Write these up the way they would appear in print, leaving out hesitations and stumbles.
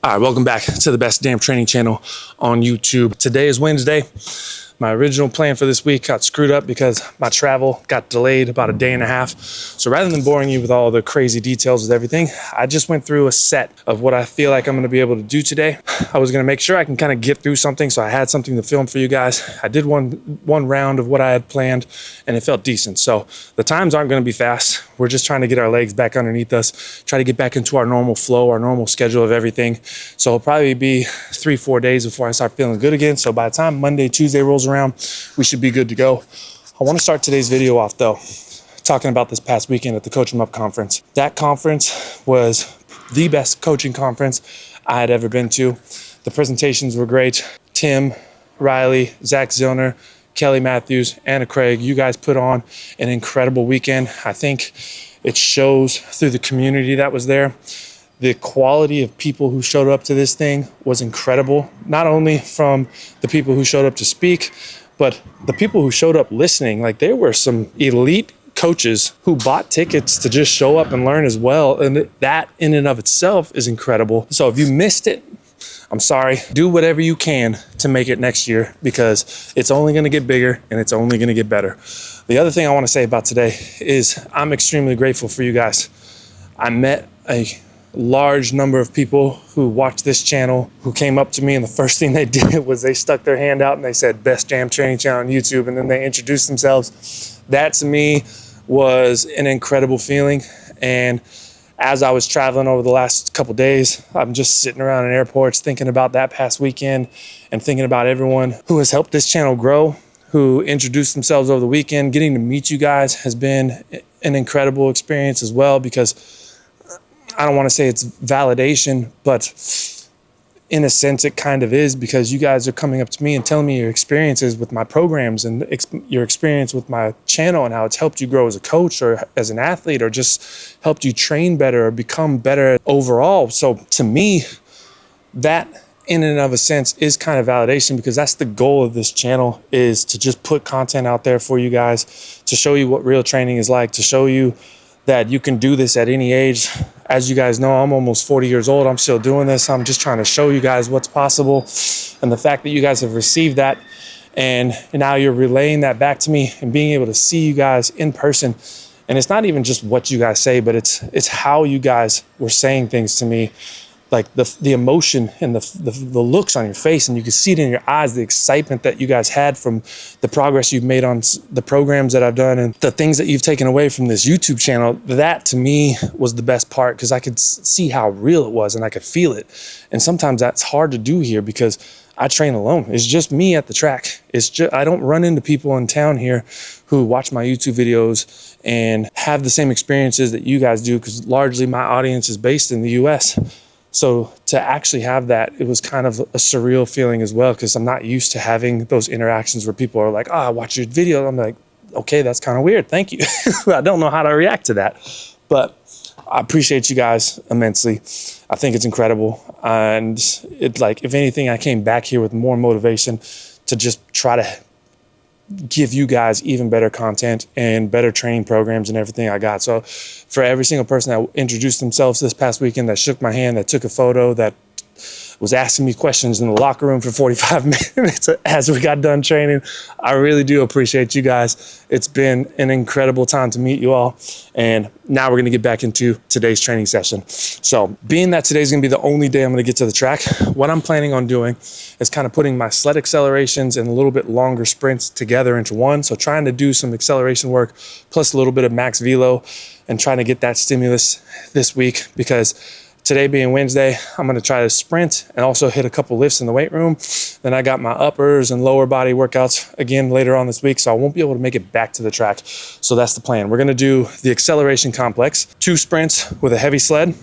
All right, welcome back to the best damn training channel on YouTube. Today is Wednesday. My original plan for this week got screwed up because my travel got delayed about a day and a half. So rather than boring you with all the crazy details of everything, I just went through a set of what I feel like I'm gonna be able to do today. I was gonna make sure I can kind of get through something, so I had something to film for you guys. I did one round of what I had planned and it felt decent. So the times aren't gonna be fast. We're just trying to get our legs back underneath us, try to get back into our normal flow, our normal schedule of everything. So it'll probably be 3-4 days before I start feeling good again. So by the time Monday, Tuesday rolls around, we should be good to go. I want to start today's video off though, talking about this past weekend at the Coach 'em Up conference. That conference was the best coaching conference I had ever been to. The presentations were great. Tim, Riley, Zach Zillner, Kelly Matthews, Anna Craig, you guys put on an incredible weekend. I think it shows through the community that was there. The quality of people who showed up to this thing was incredible. Not only from the people who showed up to speak, but the people who showed up listening. Like, there were some elite coaches who bought tickets to just show up and learn as well. And that in and of itself is incredible. So if you missed it, I'm sorry. Do whatever you can to make it next year, because it's only going to get bigger and it's only going to get better. The other thing I want to say about today is I'm extremely grateful for you guys. I met a large number of people who watch this channel, who came up to me, and the first thing they did was they stuck their hand out and they said, "Best Jam Training Channel on YouTube," and then they introduced themselves. That to me was an incredible feeling. And as I was traveling over the last couple days, I'm just sitting around in airports thinking about that past weekend and thinking about everyone who has helped this channel grow, who introduced themselves over the weekend. Getting to meet you guys has been an incredible experience as well, because I don't want to say it's validation, but in a sense it kind of is, because you guys are coming up to me and telling me your experiences with my programs and your experience with my channel and how it's helped you grow as a coach or as an athlete, or just helped you train better or become better overall. So to me, that in and of a sense is kind of validation, because that's the goal of this channel, is to just put content out there for you guys, to show you what real training is like, to show you that you can do this at any age. As you guys know, I'm almost 40 years old. I'm still doing this. I'm just trying to show you guys what's possible. And the fact that you guys have received that and now you're relaying that back to me and being able to see you guys in person. And it's not even just what you guys say, but it's how you guys were saying things to me. Like the emotion and the looks on your face, and you can see it in your eyes, the excitement that you guys had from the progress you've made on the programs that I've done and the things that you've taken away from this YouTube channel. That to me was the best part, because I could see how real it was and I could feel it. And sometimes that's hard to do here because I train alone. It's just me at the track. I don't run into people in town here who watch my YouTube videos and have the same experiences that you guys do, because largely my audience is based in the US. So to actually have that, it was kind of a surreal feeling as well, because I'm not used to having those interactions where people are like, "Oh, I watch your video." I'm like, okay, that's kind of weird. Thank you. I don't know how to react to that, but I appreciate you guys immensely. I think it's incredible. And it's like, if anything, I came back here with more motivation to just try to give you guys even better content and better training programs and everything I got. So for every single person that introduced themselves this past weekend, that shook my hand, that took a photo, that was asking me questions in the locker room for 45 minutes as we got done training, I really do appreciate you guys. It's been an incredible time to meet you all. And now we're gonna get back into today's training session. So being that today's gonna be the only day I'm gonna get to the track, what I'm planning on doing is kind of putting my sled accelerations and a little bit longer sprints together into one. So trying to do some acceleration work plus a little bit of max velo and trying to get that stimulus this week, because today being Wednesday, I'm gonna try to sprint and also hit a couple lifts in the weight room. Then I got my uppers and lower body workouts again later on this week, so I won't be able to make it back to the track. So that's the plan. We're gonna do the acceleration complex, 2 sprints with a heavy sled,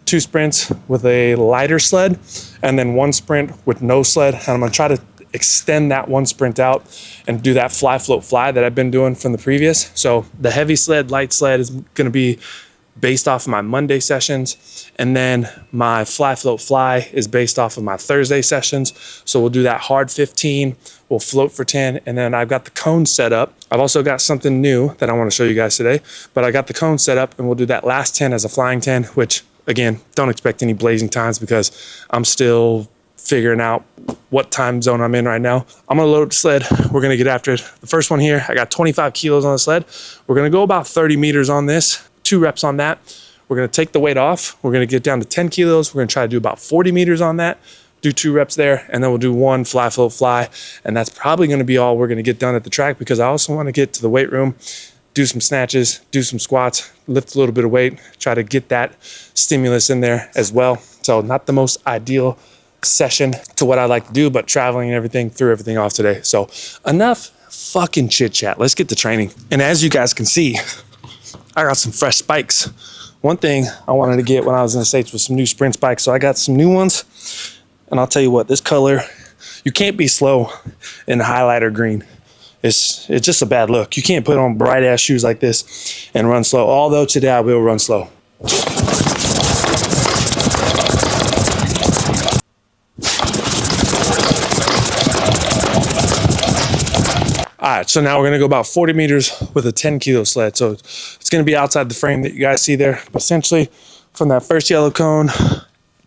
2 sprints with a lighter sled, and then 1 sprint with no sled. And I'm gonna try to extend that 1 sprint out and do that fly, float, fly that I've been doing from the previous. So the heavy sled, light sled is gonna be based off of my Monday sessions. And then my fly, float, fly is based off of my Thursday sessions. So we'll do that hard 15, we'll float for 10, and then I've got the cone set up. I've also got something new that I want to show you guys today, but I got the cone set up and we'll do that last 10 as a flying 10, which again, don't expect any blazing times because I'm still figuring out what time zone I'm in right now. I'm gonna load up the sled. We're gonna get after it. The first one here, I got 25 kilos on the sled. We're gonna go about 30 meters on this, 2 reps on that. We're gonna take the weight off. We're gonna get down to 10 kilos. We're gonna try to do about 40 meters on that, do 2 reps there, and then we'll do 1 fly, float, fly. And that's probably gonna be all we're gonna get done at the track because I also wanna get to the weight room, do some snatches, do some squats, lift a little bit of weight, try to get that stimulus in there as well. So not the most ideal session to what I like to do, but traveling and everything threw everything off today. So enough fucking chit chat. Let's get to training. And as you guys can see, I got some fresh spikes. One thing I wanted to get when I was in the States was some new sprint spikes. So I got some new ones. And I'll tell you what, this color, you can't be slow in the highlighter green. It's just a bad look. You can't put on bright ass shoes like this and run slow. Although today I will run slow. All right, so now we're gonna go about 40 meters with a 10 kilo sled. So it's gonna be outside the frame that you guys see there. But essentially from that first yellow cone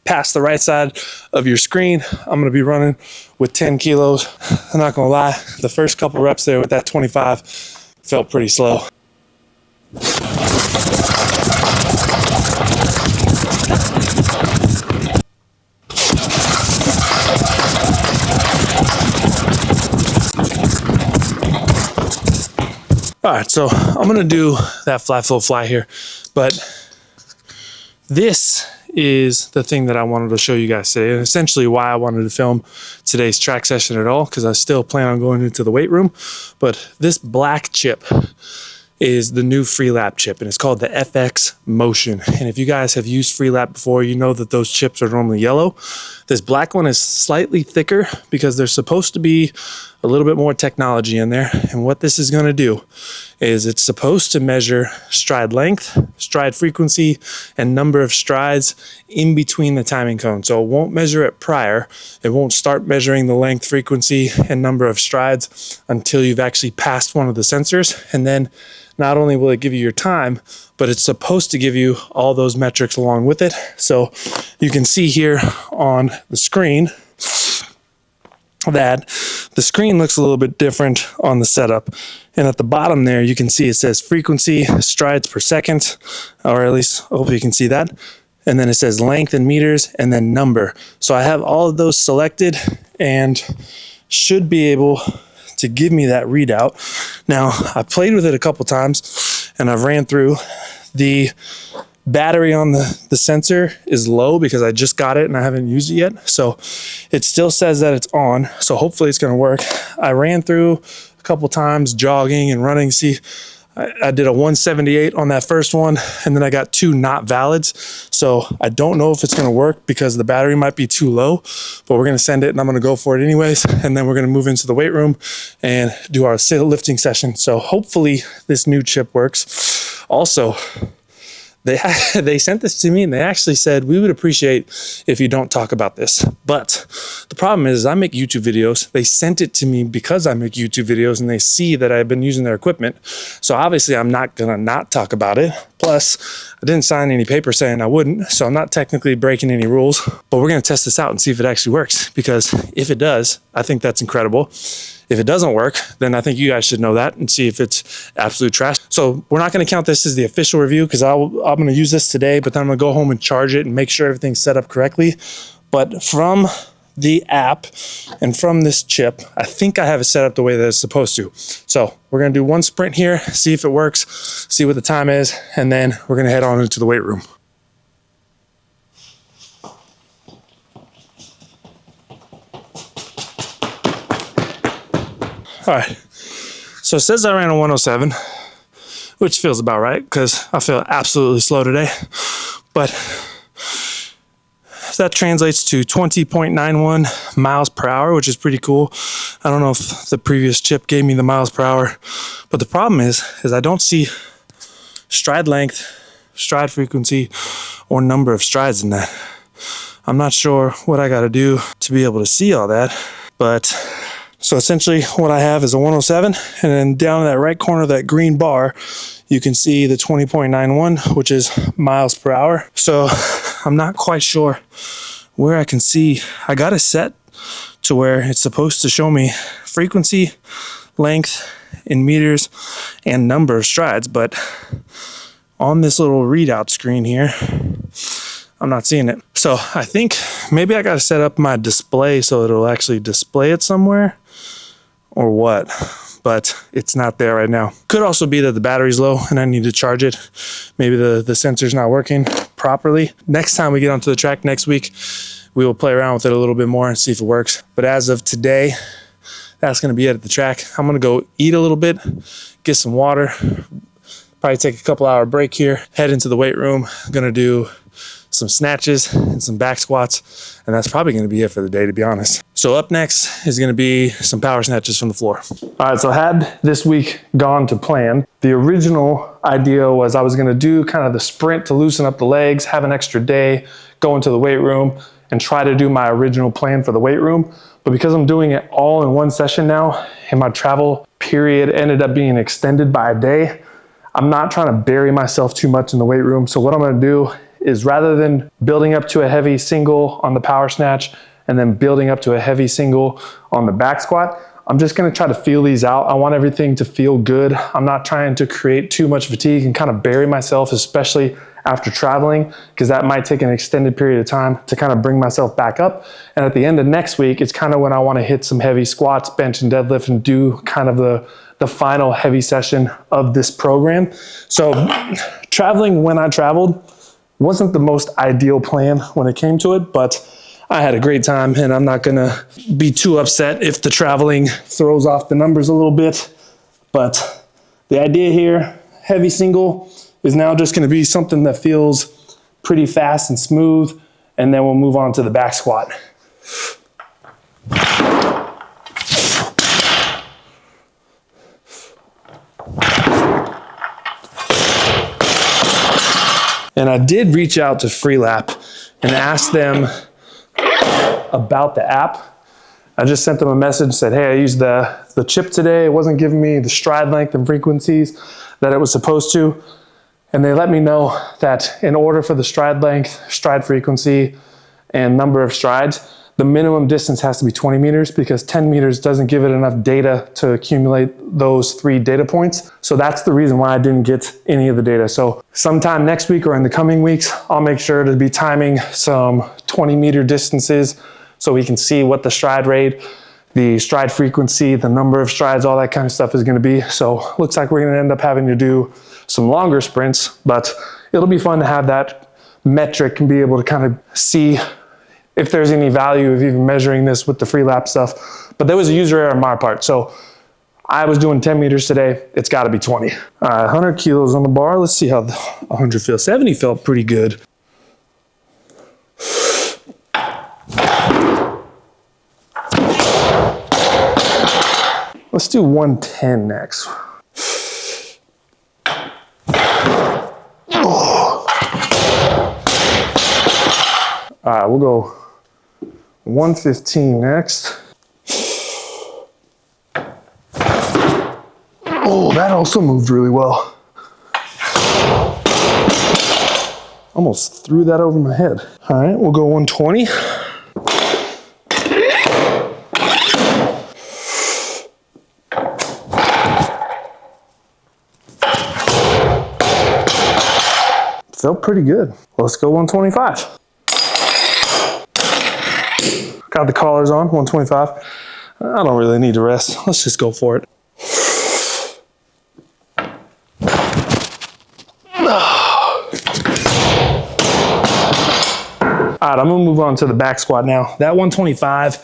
past the right side of your screen, I'm gonna be running with 10 kilos. I'm not gonna lie, the first couple reps there with that 25 felt pretty slow. All right, so I'm gonna do that fly, float, fly here, but this is the thing that I wanted to show you guys today, and essentially why I wanted to film today's track session at all, because I still plan on going into the weight room. But this black chip is the new Freelap chip, and it's called the FX Motion. And if you guys have used Freelap before, you know that those chips are normally yellow. This black one is slightly thicker because there's supposed to be a little bit more technology in there. And what this is going to do is it's supposed to measure stride length, stride frequency, and number of strides in between the timing cone. So it won't measure it prior. It won't start measuring the length, frequency, and number of strides until you've actually passed one of the sensors. And then not only will it give you your time, but it's supposed to give you all those metrics along with it. So you can see here on the screen that the screen looks a little bit different on the setup. And at the bottom there, you can see it says frequency, strides per second, or at least hopefully you can see that. And then it says length in meters and then number. So I have all of those selected and should be able to give me that readout. Now, I played with it a couple times and I've ran through. The battery on the sensor is low because I just got it and I haven't used it yet. So it still says that it's on. So hopefully it's gonna work. I ran through a couple times jogging and running. See, I did a 178 on that first one, and then I got 2 not valids. So I don't know if it's gonna work because the battery might be too low, but we're gonna send it and I'm gonna go for it anyways. And then we're gonna move into the weight room and do our lifting session. So hopefully this new chip works. Also, they sent this to me and they actually said, we would appreciate if you don't talk about this. But the problem is I make YouTube videos. They sent it to me because I make YouTube videos and they see that I've been using their equipment. So obviously I'm not gonna not talk about it. Plus, I didn't sign any paper saying I wouldn't, so I'm not technically breaking any rules, but we're gonna test this out and see if it actually works, because if it does, I think that's incredible. If it doesn't work, then I think you guys should know that and see if it's absolute trash. So we're not gonna count this as the official review because I'm gonna use this today, but then I'm gonna go home and charge it and make sure everything's set up correctly. But from the app and from this chip, I think I have it set up the way that it's supposed to. So we're gonna do 1 sprint here, see if it works, see what the time is, and then we're gonna head on into the weight room. All right, so it says I ran a 107, which feels about right because I feel absolutely slow today, but that translates to 20.91 miles per hour, which is pretty cool. I don't know if the previous chip gave me the miles per hour, but the problem is I don't see stride length, stride frequency, or number of strides in that. I'm not sure what I got to do to be able to see all that, but So essentially what I have is a 107, and then down in that right corner of that green bar, you can see the 20.91, which is miles per hour. So I'm not quite sure where I can see. I got it set to where it's supposed to show me frequency, length in meters, and number of strides, but on this little readout screen here, I'm not seeing it. So I think maybe I got to set up my display so it'll actually display it somewhere or what, but it's not there right now. Could also be that the battery's low and I need to charge it. Maybe the sensor's not working properly. Next time we get onto the track next week, we will play around with it a little bit more and see if it works. But as of today, that's going to be it at the track. I'm going to go eat a little bit, get some water, probably take a couple hour break here, head into the weight room. I'm going to do some snatches and some back squats, and that's probably going to be it for the day, to be honest. So up next is going to be some power snatches from the floor. All right, so had this week gone to plan, the original idea was I was going to do kind of the sprint to loosen up the legs, have an extra day, go into the weight room, and try to do my original plan for the weight room. But because I'm doing it all in one session now, and my travel period ended up being extended by a day, I'm not trying to bury myself too much in the weight room. So what I'm going to do is, rather than building up to a heavy single on the power snatch and then building up to a heavy single on the back squat, I'm just going to try to feel these out. I want everything to feel good. I'm not trying to create too much fatigue and kind of bury myself, especially after traveling, because that might take an extended period of time to kind of bring myself back up. And at the end of next week, it's kind of when I want to hit some heavy squats, bench and deadlift, and do kind of the final heavy session of this program. So traveling when I traveled wasn't the most ideal plan when it came to it, but I had a great time, and I'm not gonna be too upset if the traveling throws off the numbers a little bit. But the idea here, heavy single, is now just gonna be something that feels pretty fast and smooth, and then we'll move on to the back squat. And I did reach out to Freelap and ask them about the app. I just sent them a message and said, hey, I used the chip today. It wasn't giving me the stride length and frequencies that it was supposed to. And they let me know that in order for the stride length, stride frequency, and number of strides, the minimum distance has to be 20 meters because 10 meters doesn't give it enough data to accumulate those 3 data points. So that's the reason why I didn't get any of the data. So sometime next week or in the coming weeks, I'll make sure to be timing some 20-meter distances so we can see what the stride rate, the stride frequency, the number of strides, all that kind of stuff is going to be. So looks like we're going to end up having to do some longer sprints, but it'll be fun to have that metric and be able to kind of see if there's any value of even measuring this with the Freelap stuff. But there was a user error on my part. So I was doing 10 meters today. It's got to be 20. All right, 100 kilos on the bar. Let's see how the 100 feels. 70 felt pretty good. Let's do 110 next. Oh. All right, we'll go 115 next. Oh, that also moved really well. Almost threw that over my head. All right, we'll go 120. Felt pretty good. Let's go 125. Got the collars on, 125. I don't really need to rest. Let's just go for it. All right, I'm gonna move on to the back squat now. That 125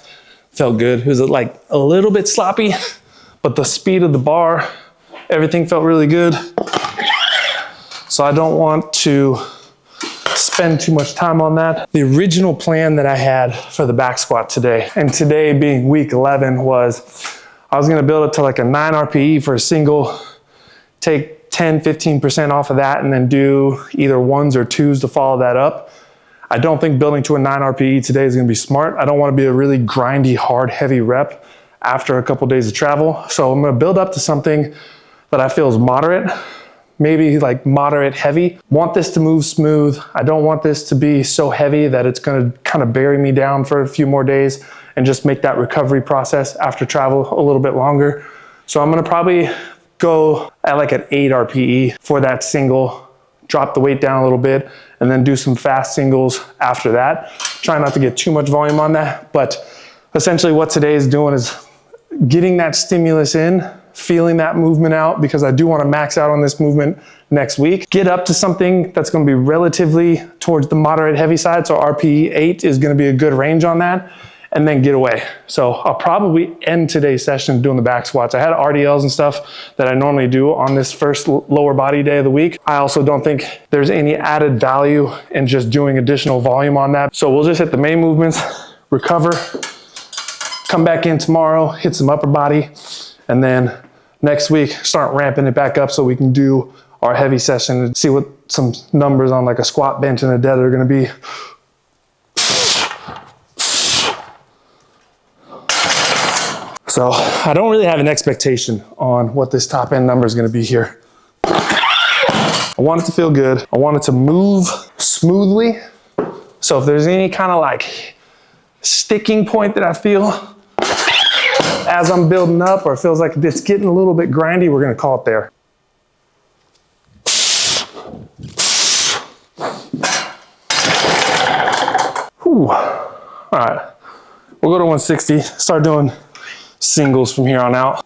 felt good. It was like a little bit sloppy, but the speed of the bar, everything felt really good. So I don't want to spend too much time on that. The original plan that I had for the back squat today, and today being week 11, was I was gonna build it to like a 9 RPE for a single, take 10, 15% off of that, and then do either 1s or 2s to follow that up. I don't think building to a 9 RPE today is gonna be smart. I don't wanna be a really grindy, hard, heavy rep after a couple days of travel. So I'm gonna build up to something that I feel is moderate, maybe like moderate heavy. Want this to move smooth. I don't want this to be so heavy that it's gonna kind of bury me down for a few more days and just make that recovery process after travel a little bit longer. So I'm gonna probably go at like an 8 RPE for that single, drop the weight down a little bit, and then do some fast singles after that. Try not to get too much volume on that, but essentially what today is doing is getting that stimulus in, feeling that movement out, because I do want to max out on this movement next week. Get up to something that's going to be relatively towards the moderate heavy side. So RPE 8 is going to be a good range on that, and then get away. So I'll probably end today's session doing the back squats. I had RDLs and stuff that I normally do on this first lower body day of the week. I also don't think there's any added value in just doing additional volume on that. So we'll just hit the main movements, recover, come back in tomorrow, hit some upper body, and then next week start ramping it back up so we can do our heavy session and see what some numbers on like a squat, bench, and a dead are gonna be. So I don't really have an expectation on what this top end number is gonna be here. I want it to feel good. I want it to move smoothly. So if there's any kind of like sticking point that I feel as I'm building up, or it feels like it's getting a little bit grindy, we're gonna call it there. Whew. All right, we'll go to 160, start doing singles from here on out.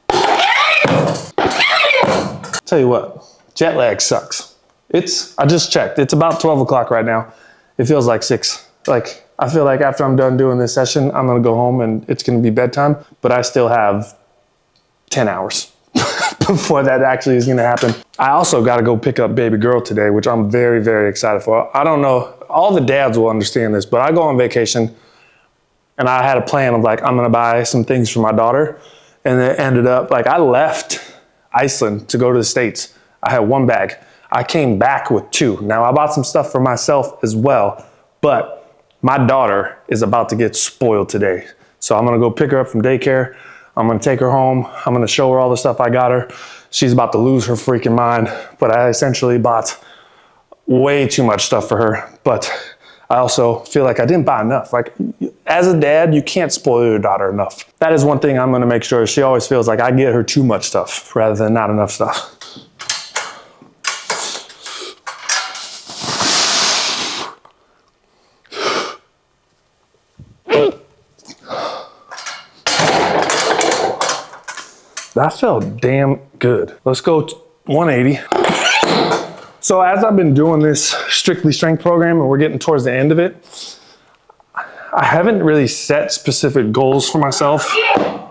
Tell you what, jet lag sucks. I just checked, it's about 12 o'clock right now. It feels like 6. Like, I feel like after I'm done doing this session, I'm gonna go home and it's gonna be bedtime, but I still have 10 hours before that actually is gonna happen. I also gotta go pick up baby girl today, which I'm very, very excited for. I don't know, all the dads will understand this, but I go on vacation and I had a plan of like, I'm gonna buy some things for my daughter. And it ended up, like I left Iceland to go to the States. I had 1 bag. I came back with 2. Now I bought some stuff for myself as well, but my daughter is about to get spoiled today. So I'm gonna go pick her up from daycare. I'm gonna take her home. I'm gonna show her all the stuff I got her. She's about to lose her freaking mind, but I essentially bought way too much stuff for her. But I also feel like I didn't buy enough. Like as a dad, you can't spoil your daughter enough. That is one thing I'm gonna make sure. She always feels like I get her too much stuff rather than not enough stuff. That felt damn good. Let's go 180. So as I've been doing this strictly strength program and we're getting towards the end of it, I haven't really set specific goals for myself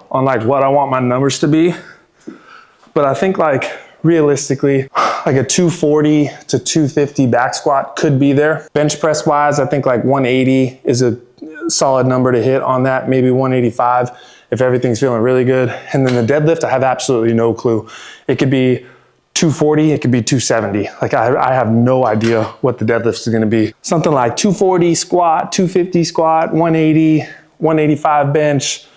on like what I want my numbers to be. But I think like realistically, like a 240 to 250 back squat could be there. Bench press wise, I think like 180 is a solid number to hit on that, maybe 185 if everything's feeling really good. And then the deadlift, I have absolutely no clue. It could be 240, it could be 270. Like I have no idea what the deadlift is gonna be. Something like 240 squat, 250 squat, 180, 185 bench,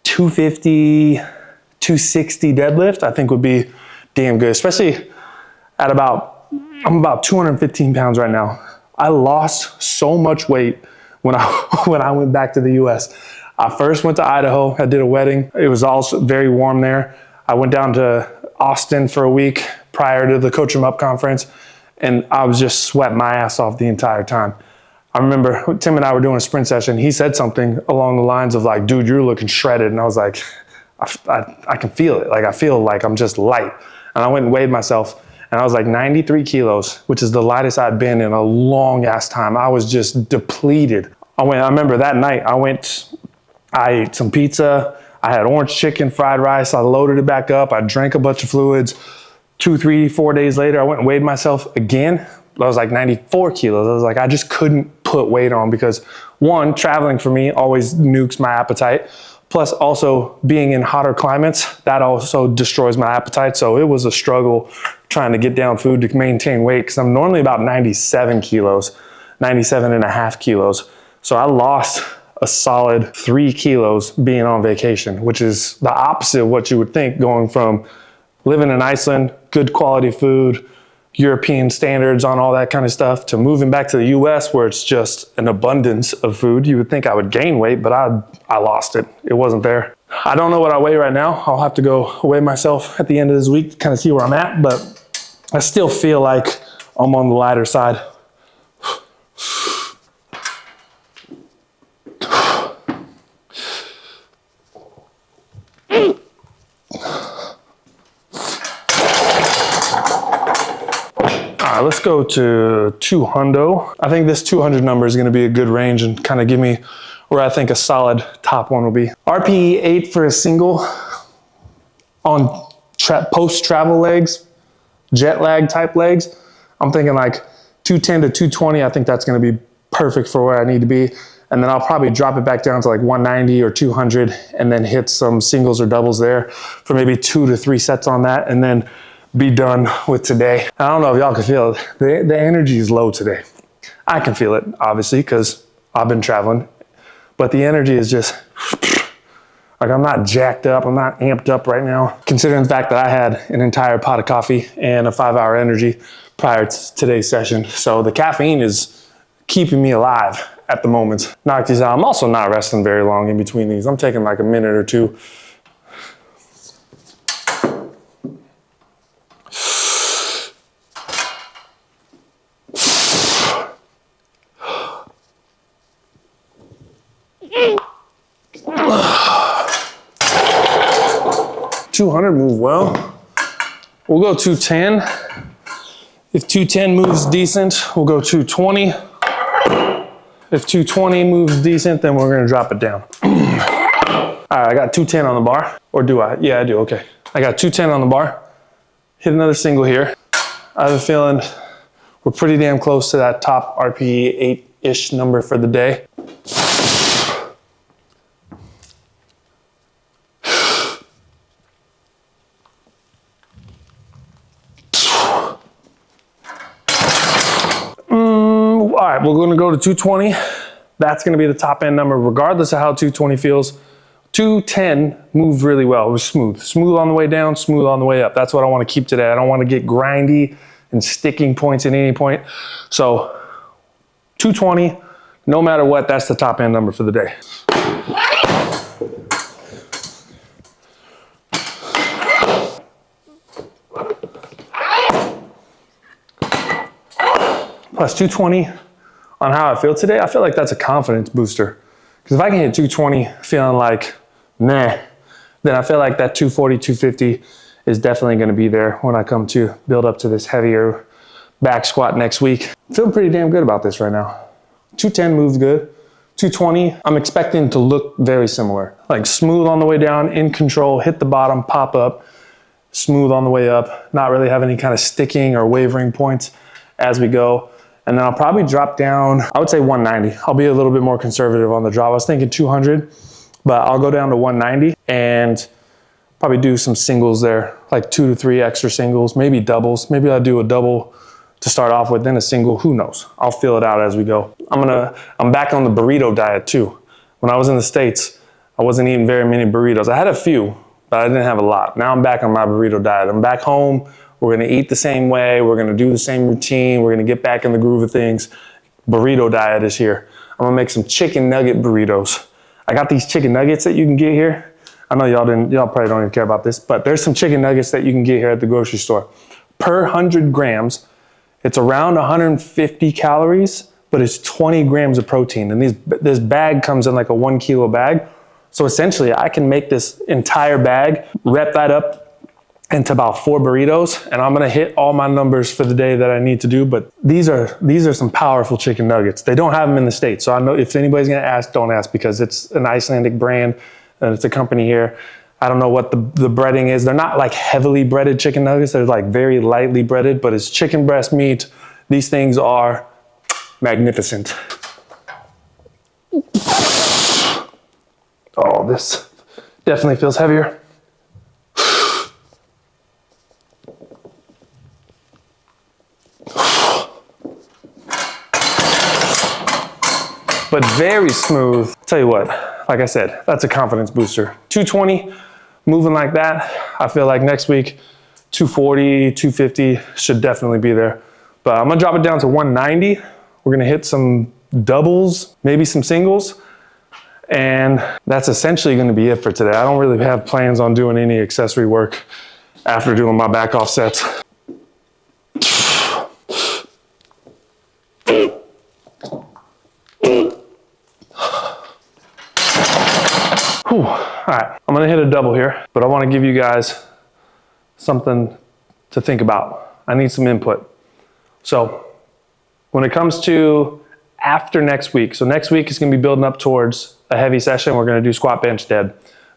250, 260 deadlift, I think would be damn good, especially at I'm about 215 pounds right now. I lost so much weight when I went back to the US. I first went to Idaho, I did a wedding. It was also very warm there. I went down to Austin for a week prior to the Coach 'em Up conference, and I was just sweating my ass off the entire time. I remember Tim and I were doing a sprint session. He said something along the lines of like, dude, you're looking shredded. And I was like, I can feel it. Like, I feel like I'm just light. And I went and weighed myself, and I was like 93 kilos, which is the lightest I'd been in a long ass time. I was just depleted. I remember that night I ate some pizza. I had orange chicken, fried rice. I loaded it back up. I drank a bunch of fluids. 2, 3, 4 days later, I went and weighed myself again. I was like 94 kilos. I was like, I just couldn't put weight on because one, traveling for me always nukes my appetite. Plus also being in hotter climates, that also destroys my appetite. So it was a struggle trying to get down food to maintain weight because I'm normally about 97 kilos, 97 and a half kilos. So I lost a solid 3 kilos being on vacation, which is the opposite of what you would think going from living in Iceland, good quality food, European standards on all that kind of stuff, to moving back to the US where it's just an abundance of food. You would think I would gain weight, but I lost it. It wasn't there. I don't know what I weigh right now. I'll have to go weigh myself at the end of this week to kind of see where I'm at, but I still feel like I'm on the lighter side. All right, let's go to 200. I think this 200 number is gonna be a good range and kind of give me where I think a solid top one will be. RPE 8 for a single on post-travel legs, jet lag type legs. I'm thinking like 210 to 220. I think that's gonna be perfect for where I need to be. And then I'll probably drop it back down to like 190 or 200 and then hit some singles or doubles there for maybe 2 to 3 sets on that, and then be done with today. I don't know if y'all can feel it. The energy is low today. I can feel it, obviously, because I've been traveling, but the energy is just, like, I'm not jacked up, I'm not amped up right now, considering the fact that I had an entire pot of coffee and a 5-hour energy prior to today's session. So the caffeine is keeping me alive at the moment. Knock these out. I'm also not resting very long in between these. I'm taking like a minute or two. $200 move well. We'll go 210. If 210 moves decent, we'll go 220. If 220 moves decent, then we're gonna drop it down. All right, I got 210 on the bar. Or do I? Yeah, I do, okay. I got 210 on the bar. Hit another single here. I have a feeling we're pretty damn close to that top RPE 8-ish number for the day. All right, we're gonna go to 220. That's gonna be the top end number, regardless of how 220 feels. 210 moved really well. It was smooth. Smooth on the way down, smooth on the way up. That's what I wanna keep today. I don't wanna get grindy and sticking points at any point. So 220, no matter what, that's the top end number for the day. Plus 220 on how I feel today, I feel like that's a confidence booster. Because if I can hit 220 feeling like, meh, then I feel like that 240, 250 is definitely gonna be there when I come to build up to this heavier back squat next week. I'm feeling pretty damn good about this right now. 210 moves good. 220, I'm expecting to look very similar. Like smooth on the way down, in control, hit the bottom, pop up, smooth on the way up, not really have any kind of sticking or wavering points as we go. And then I'll probably drop down, I would say 190. I'll be a little bit more conservative on the drop. I was thinking 200, but I'll go down to 190 and probably do some singles there, like 2 to 3 extra singles, maybe doubles. Maybe I'll do a double to start off with, then a single, who knows? I'll feel it out as we go. I'm back on the burrito diet too. When I was in the States, I wasn't eating very many burritos. I had a few, but I didn't have a lot. Now I'm back on my burrito diet. I'm back home. We're gonna eat the same way. We're gonna do the same routine. We're gonna get back in the groove of things. Burrito diet is here. I'm gonna make some chicken nugget burritos. I got these chicken nuggets that you can get here. I know y'all probably don't even care about this, but there's some chicken nuggets that you can get here at the grocery store. Per 100 grams, it's around 150 calories, but it's 20 grams of protein. And this bag comes in like a 1 kilo bag. So essentially I can make this entire bag, wrap that up into about 4 burritos, and I'm gonna hit all my numbers for the day that I need to do. But these are some powerful chicken nuggets. They don't have them in the States. So I know if anybody's gonna ask, don't ask, because it's an Icelandic brand and it's a company here. I don't know what the breading is. They're not like heavily breaded chicken nuggets. They're like very lightly breaded, but it's chicken breast meat. These things are magnificent. Oh, this definitely feels heavier. but very smooth. Tell you what, like I said, that's a confidence booster. 220, moving like that. I feel like next week, 240, 250 should definitely be there. But I'm gonna drop it down to 190. We're gonna hit some doubles, maybe some singles. And that's essentially gonna be it for today. I don't really have plans on doing any accessory work after doing my back off sets. Whew. All right, I'm gonna hit a double here, but I wanna give you guys something to think about. I need some input. So when it comes to after next week, so next week is gonna be building up towards a heavy session. We're gonna do squat, bench, dead.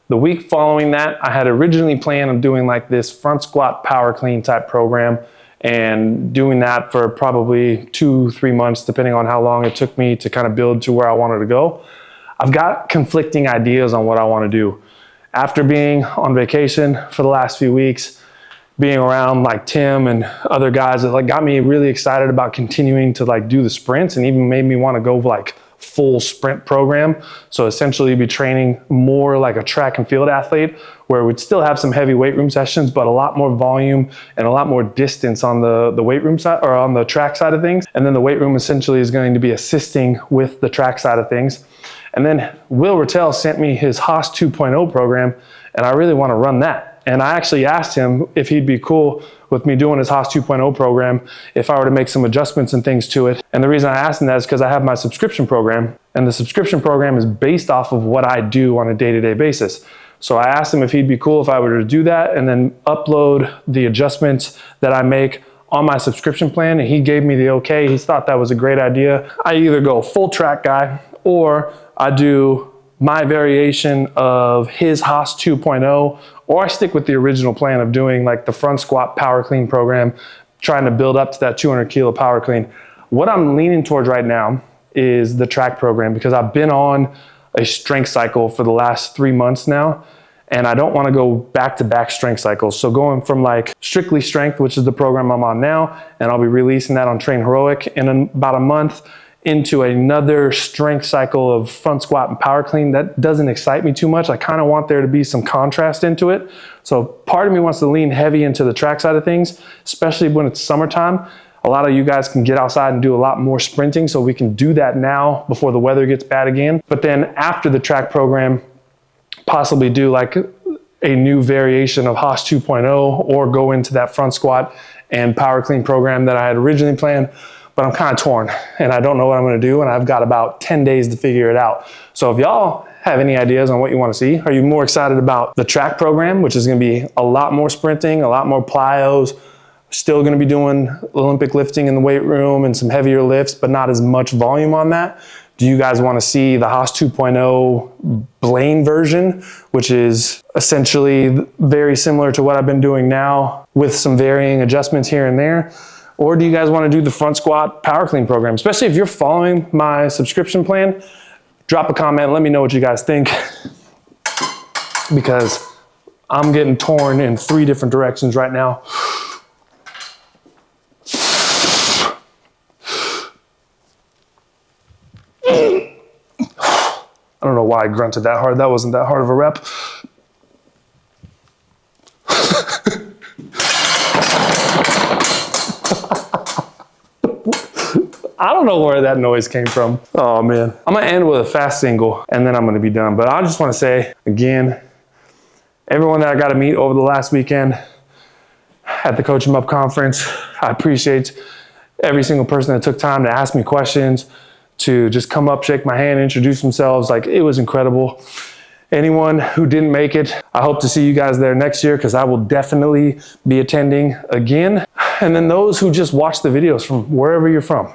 The week following that, I had originally planned on doing like this front squat power clean type program and doing that for probably 2-3 months, depending on how long it took me to kind of build to where I wanted to go. I've got conflicting ideas on what I want to do. After being on vacation for the last few weeks, being around like Tim and other guys that like got me really excited about continuing to like do the sprints and even made me want to go like full sprint program. So essentially be training more like a track and field athlete where we'd still have some heavy weight room sessions, but a lot more volume and a lot more distance on the weight room side or on the track side of things. And then the weight room essentially is going to be assisting with the track side of things. And then Will Rattel sent me his Haas 2.0 program, and I really want to run that. And I actually asked him if he'd be cool with me doing his Haas 2.0 program if I were to make some adjustments and things to it. And the reason I asked him that is because I have my subscription program, and the subscription program is based off of what I do on a day-to-day basis. So I asked him if he'd be cool if I were to do that and then upload the adjustments that I make on my subscription plan, and he gave me the okay. He thought that was a great idea. I either go full track guy or I do my variation of his Haas 2.0, or I stick with the original plan of doing like the front squat power clean program, trying to build up to that 200 kilo power clean. What I'm leaning towards right now is the track program because I've been on a strength cycle for the last 3 months now, and I don't want to go back-to-back strength cycles. So going from like strictly strength, which is the program I'm on now, and I'll be releasing that on Train Heroic in about a month, into another strength cycle of front squat and power clean, that doesn't excite me too much. I kind of want there to be some contrast into it. So part of me wants to lean heavy into the track side of things, especially when it's summertime. A lot of you guys can get outside and do a lot more sprinting, so we can do that now before the weather gets bad again. But then after the track program, possibly do like a new variation of Haas 2.0 or go into that front squat and power clean program that I had originally planned. But I'm kind of torn and I don't know what I'm going to do, and I've got about 10 days to figure it out. So if y'all have any ideas on what you want to see, are you more excited about the track program, which is going to be a lot more sprinting, a lot more plyos, still going to be doing Olympic lifting in the weight room and some heavier lifts, but not as much volume on that? Do you guys want to see the Haas 2.0 Blaine version, which is essentially very similar to what I've been doing now with some varying adjustments here and there? Or do you guys want to do the front squat power clean program? Especially if you're following my subscription plan, drop a comment, let me know what you guys think, because I'm getting torn in 3 different directions right now. I don't know why I grunted that hard. That wasn't that hard of a rep. I don't know where that noise came from. Oh man. I'm gonna end with a fast single and then I'm gonna be done. But I just wanna say again, everyone that I got to meet over the last weekend at the Coach 'em Up conference, I appreciate every single person that took time to ask me questions, to just come up, shake my hand, introduce themselves. Like, it was incredible. Anyone who didn't make it, I hope to see you guys there next year, because I will definitely be attending again. And then those who just watch the videos from wherever you're from,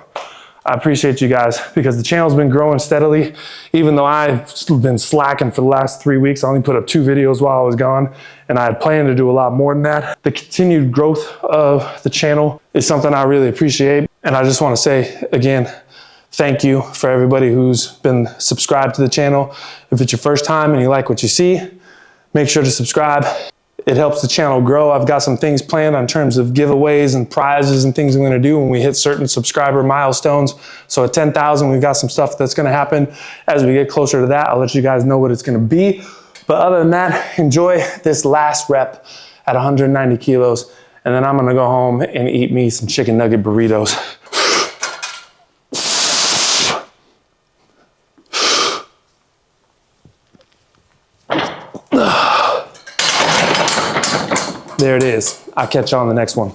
I appreciate you guys, because the channel's been growing steadily. Even though I've been slacking for the last 3 weeks, I only put up 2 videos while I was gone, and I had planned to do a lot more than that. The continued growth of the channel is something I really appreciate. And I just want to say again, thank you for everybody who's been subscribed to the channel. If it's your first time and you like what you see, make sure to subscribe. It helps the channel grow. I've got some things planned in terms of giveaways and prizes and things I'm gonna do when we hit certain subscriber milestones. So at 10,000, we've got some stuff that's gonna happen. As we get closer to that, I'll let you guys know what it's gonna be. But other than that, enjoy this last rep at 190 kilos. And then I'm gonna go home and eat me some chicken nugget burritos. There it is. I'll catch you on the next one.